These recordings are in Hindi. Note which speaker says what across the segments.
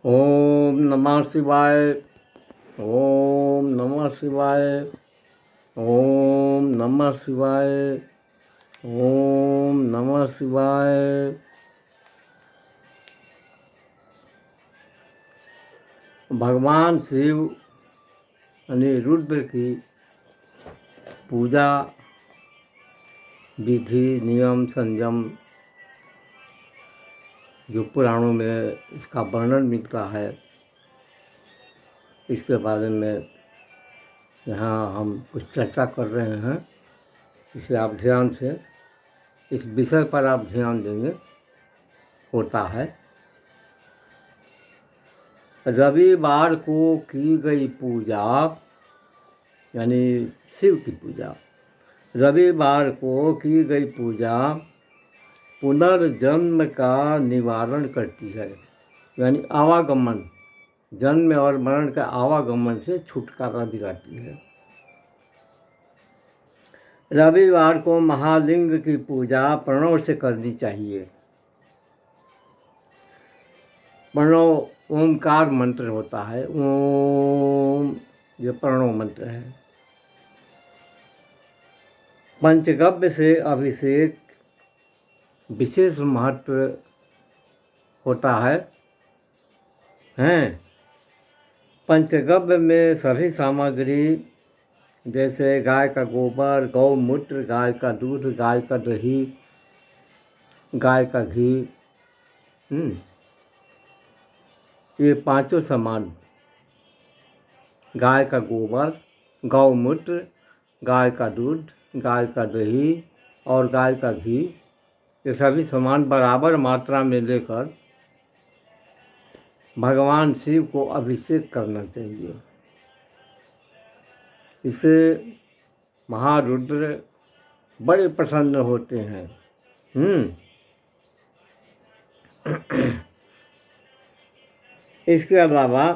Speaker 1: ओम नमः शिवाय। ओम नमः शिवाय। ओम नमः शिवाय। ओम नमः शिवाय। भगवान शिव अनिरुद्ध की पूजा विधि नियम संयम जो पुराणों में इसका वर्णन मिलता है, इसके बारे में यहाँ हम कुछ चर्चा कर रहे हैं। इसे आप ध्यान से इस विषय पर आप ध्यान देंगे। होता है रविवार को की गई पूजा, यानी शिव की पूजा, रविवार को की गई पूजा पुनर्जन्म का निवारण करती है, यानी आवागमन, जन्म और मरण के आवागमन से छुटकारा दिलाती है। रविवार को महालिंग की पूजा प्रणव से करनी चाहिए। प्रणव ओमकार मंत्र होता है। ओम ये प्रणव मंत्र है। पंचगव्य से अभिषेक विशेष महत्व होता है। पंचगव्य में सभी सामग्री जैसे गाय का गोबर, गौमूत्र, गाय का दूध, गाय का दही, गाय का घी, ये पांचों सामान, गाय का गोबर, गौमूत्र, गाय का दूध, गाय का दही और गाय का घी, ये सभी सामान बराबर मात्रा में लेकर भगवान शिव को अभिषेक करना चाहिए। इससे महारुद्र बड़े प्रसन्न होते हैं। इसके अलावा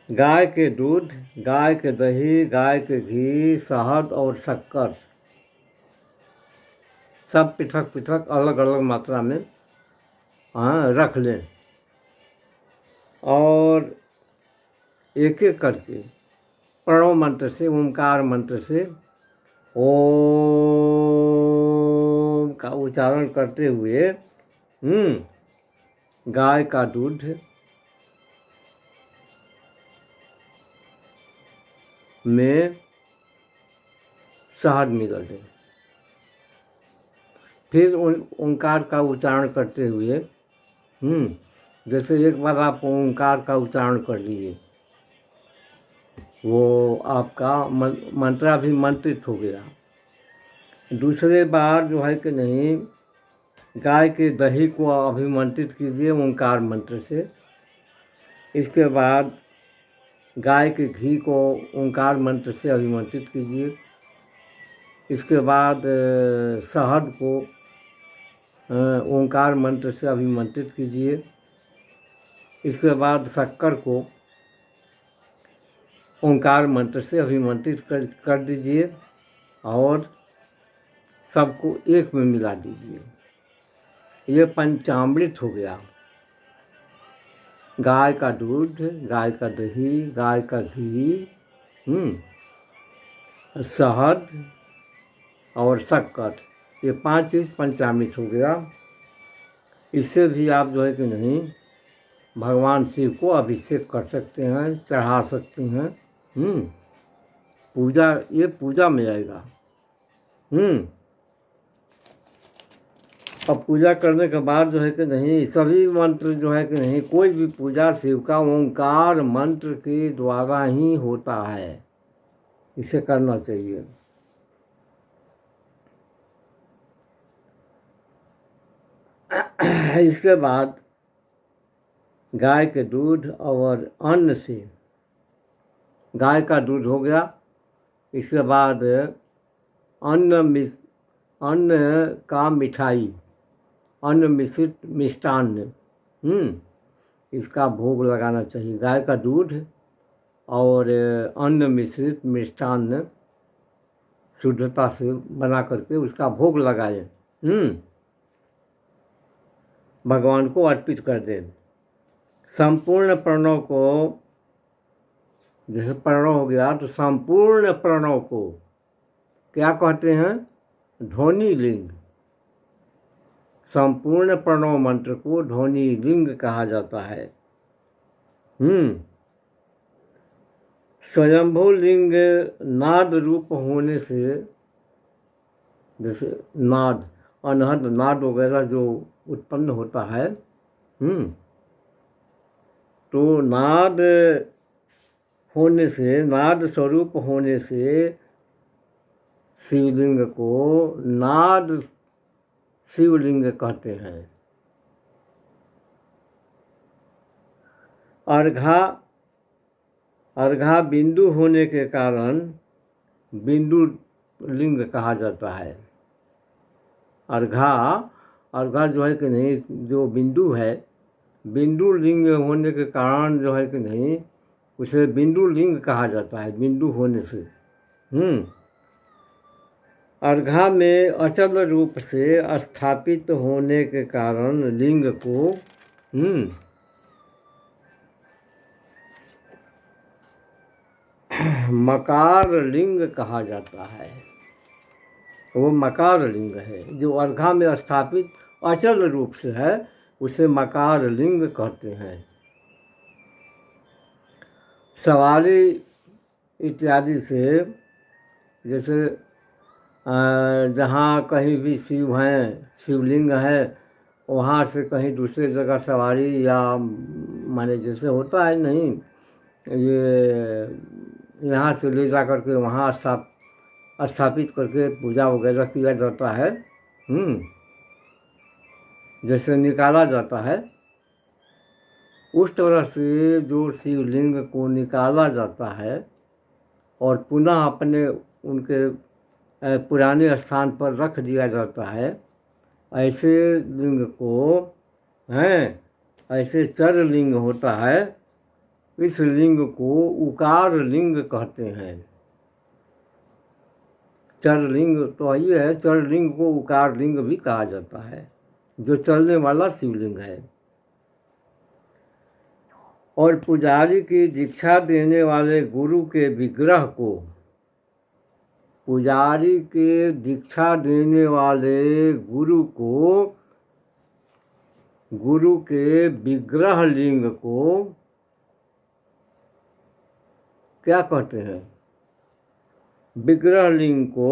Speaker 1: गाय के दूध, गाय के दही, गाय के घी, शहद और शक्कर सब पृथक पृथक अलग अलग मात्रा में रख लें और एक एक करके प्रणव मंत्र से, ओमकार मंत्र से ओम का उच्चारण करते हुए गाय का दूध में शहद मिला दें। फिर ओंकार का उच्चारण करते हुए जैसे एक बार आप ओंकार का उच्चारण कर लिए, वो आपका मंत्र भी मंत्रित हो गया। दूसरे बार जो है कि नहीं, गाय के दही को अभिमंत्रित कीजिए ओंकार मंत्र से। इसके बाद गाय के घी को ओंकार मंत्र से अभिमंत्रित कीजिए। इसके बाद शहद को ओंकार मंत्र से अभिमंत्रित कीजिए। इसके बाद शक्कर को ओंकार मंत्र से अभिमंत्रित कर दीजिए और सबको एक में मिला दीजिए। ये पंचामृत हो गया। गाय का दूध, गाय का दही, गाय का घी, शहद और शक्कर, ये 5 चीज़ पंचामृत हो गया। इससे भी आप जो है कि नहीं भगवान शिव को अभिषेक कर सकते हैं, चढ़ा सकते हैं। पूजा, ये पूजा में आएगा। अब पूजा करने के बाद जो है कि नहीं सभी मंत्र जो है कि नहीं, कोई भी पूजा शिव का ओंकार मंत्र के द्वारा ही होता है। इसे करना चाहिए। इसके बाद गाय के दूध और अन्न से, गाय का दूध हो गया। इसके बाद अन्न का मिठाई, अन्न मिश्रित मिष्टान्न, इसका भोग लगाना चाहिए। गाय का दूध और अन्न मिश्रित मिष्टान्न शुद्धता से बना करके उसका भोग लगाएं। भगवान को अर्पित कर दें। संपूर्ण प्रणव को, जैसे प्रणव हो गया तो संपूर्ण प्रणव को क्या कहते हैं? ध्वनि लिंग। संपूर्ण प्रणव मंत्र को ध्वनि लिंग कहा जाता है। स्वयंभू लिंग नाद रूप होने से, जैसे नाद, अनहद नाद वगैरह जो उत्पन्न होता है, तो नाद होने से, नाद स्वरूप होने से शिवलिंग को नाद शिवलिंग कहते हैं। अर्घा बिंदु होने के कारण बिंदु लिंग कहा जाता है। अर्घा जो है कि नहीं, जो बिंदु है, बिंदु लिंग होने के कारण जो है कि नहीं, उसे बिंदु लिंग कहा जाता है, बिंदु होने से। अर्घा में अचल रूप से स्थापित होने के कारण लिंग को मकार लिंग कहा जाता है। वो मकार लिंग है। जो अर्घा में स्थापित अचल रूप से है, उसे मकार लिंग कहते हैं। सवारी इत्यादि से, जैसे जहाँ कहीं भी शिव हैं, शिवलिंग है, वहाँ से कहीं दूसरे जगह सवारी, या माने जैसे होता है नहीं, ये यहाँ से ले जा करके वहाँ स्थापित करके पूजा वगैरह किया जाता है, जैसे निकाला जाता है, उस तरह से जो शिवलिंग को निकाला जाता है और पुनः अपने उनके पुराने स्थान पर रख दिया जाता है, ऐसे लिंग को ऐसे चर लिंग होता है। इस लिंग को उकार लिंग कहते हैं। चर लिंग तो ये है, चर लिंग को उकार लिंग भी कहा जाता है, जो चलने वाला शिवलिंग है। और पुजारी की दीक्षा देने वाले गुरु के विग्रह को, पुजारी के दीक्षा देने वाले गुरु को, गुरु के विग्रह लिंग को क्या कहते हैं? विग्रह लिंग को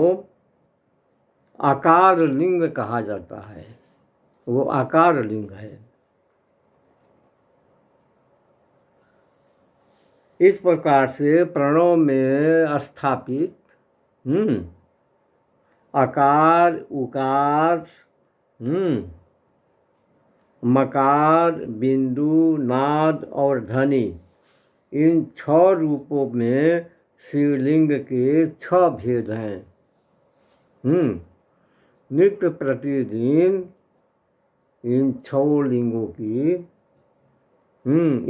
Speaker 1: आकार लिंग कहा जाता है। वो आकार लिंग है। इस प्रकार से प्रणव में स्थापित आकार, उकार, मकार, बिंदु, नाद और ध्वनि, इन 6 रूपों में शिवलिंग के 6 भेद हैं। नित्य प्रतिदिन इन 6 लिंगों की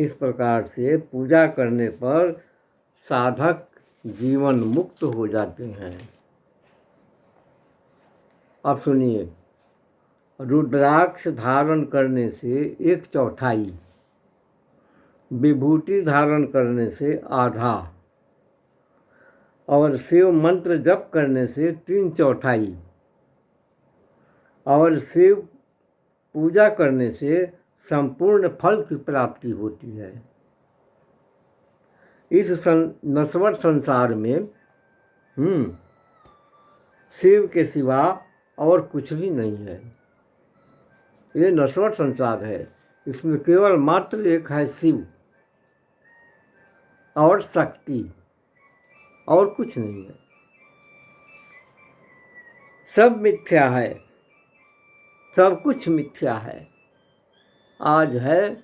Speaker 1: इस प्रकार से पूजा करने पर साधक जीवन मुक्त हो जाते हैं। अब सुनिए, रुद्राक्ष धारण करने से 1/4, विभूति धारण करने से आधा, और शिव मंत्र जप करने से 3/4, और शिव पूजा करने से संपूर्ण फल की प्राप्ति होती है। इस नश्वर संसार में शिव के सिवा और कुछ भी नहीं है। ये नश्वर संसार है, इसमें केवल मात्र एक है शिव और शक्ति, और कुछ नहीं है। सब मिथ्या है, सब कुछ मिथ्या है, आज है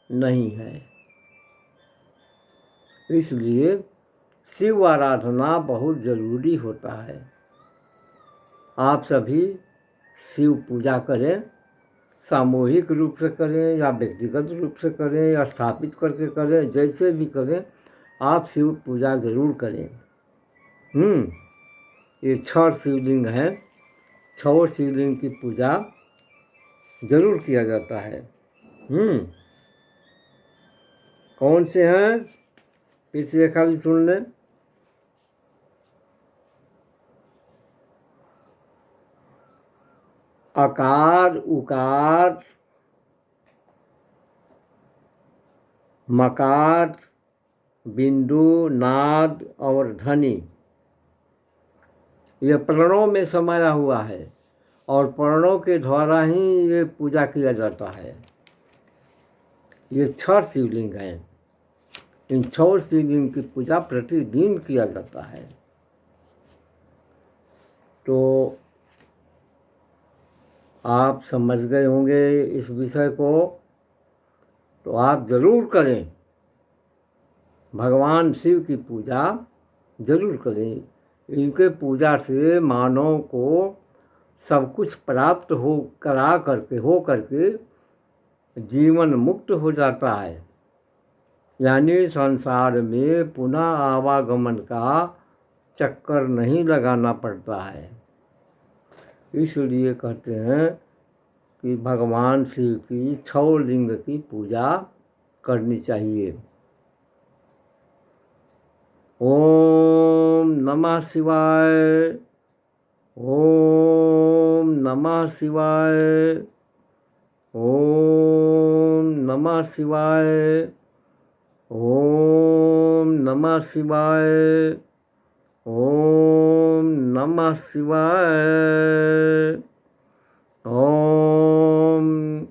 Speaker 1: नहीं है। इसलिए शिव आराधना बहुत ज़रूरी होता है। आप सभी शिव पूजा करें, सामूहिक रूप से करें या व्यक्तिगत रूप से करें या स्थापित करके करें, जैसे भी करें, आप शिव पूजा ज़रूर करें। ये 6 शिवलिंग हैं, 6 शिवलिंग की पूजा जरूर किया जाता है। कौन से हैं, फिर से रेखा भी सुन लें। आकार, उकार, मकार, बिंदु, नाद और ध्वनि, ये प्रणों में समाया हुआ है और प्रणों के द्वारा ही ये पूजा किया जाता है। ये 6 शिवलिंग हैं। इन 6 शिवलिंग की पूजा प्रतिदिन किया जाता है। तो आप समझ गए होंगे इस विषय को, तो आप जरूर करें, भगवान शिव की पूजा जरूर करें। इनके पूजा से मानव को सब कुछ प्राप्त हो करके जीवन मुक्त हो जाता है, यानी संसार में पुनः आवागमन का चक्कर नहीं लगाना पड़ता है। इसलिए कहते हैं कि भगवान शिव की 6 लिंग की पूजा करनी चाहिए। ओम नमः शिवाय, ओम नमः शिवाय, ओम नमः शिवाय, ओम नमः शिवाय, ओम नमः शिवाय। ओम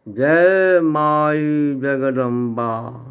Speaker 1: जय माई जगदम्बा।